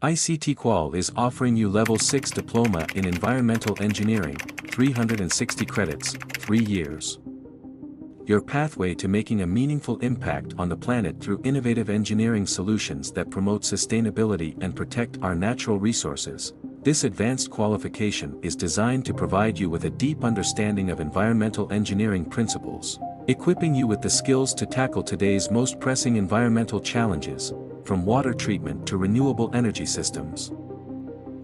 ICTQual is offering you Level 6 Diploma in Environmental Engineering, 360 credits, 3 years. Your pathway to making a meaningful impact on the planet through innovative engineering solutions that promote sustainability and protect our natural resources. This advanced qualification is designed to provide you with a deep understanding of environmental engineering principles, equipping you with the skills to tackle today's most pressing environmental challenges, from water treatment to renewable energy systems.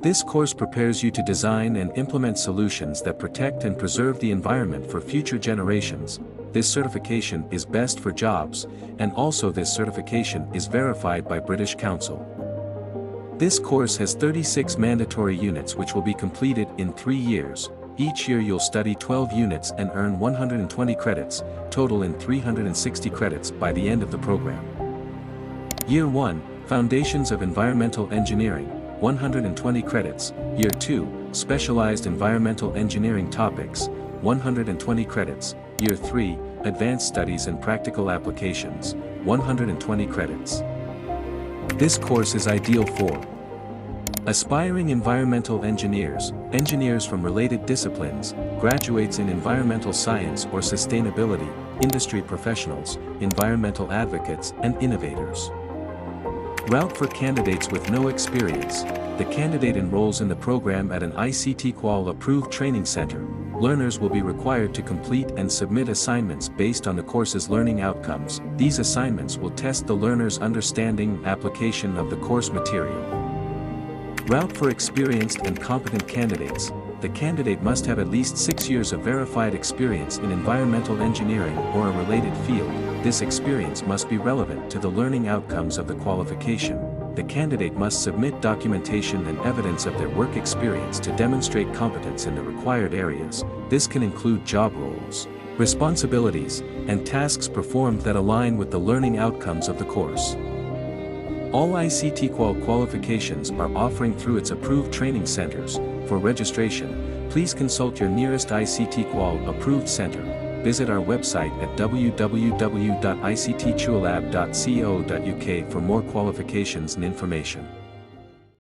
This course prepares you to design and implement solutions that protect and preserve the environment for future generations. This certification is best for jobs, and also this certification is verified by British Council. This course has 36 mandatory units which will be completed in 3 years. Each year you'll study 12 units and earn 120 credits, total in 360 credits by the end of the program. Year 1, Foundations of Environmental Engineering, 120 credits. Year 2, Specialized Environmental Engineering Topics, 120 credits. Year 3, Advanced Studies and Practical Applications, 120 credits. This course is ideal for aspiring environmental engineers, engineers from related disciplines, graduates in environmental science or sustainability, industry professionals, environmental advocates, and innovators. Route for candidates with no experience. The candidate enrolls in the program at an ICTQual approved training center. Learners will be required to complete and submit assignments based on the course's learning outcomes. These assignments will test the learner's understanding and application of the course material. Route for experienced and competent candidates. The candidate must have at least 6 years of verified experience in environmental engineering or a related field. This experience must be relevant to the learning outcomes of the qualification. The candidate must submit documentation and evidence of their work experience to demonstrate competence in the required areas. This can include job roles, responsibilities, and tasks performed that align with the learning outcomes of the course. All ICTQual qualifications are offering through its approved training centers. For registration, please consult your nearest ICTQual approved center. Visit our website at www.ictqulab.co.uk for more qualifications and information.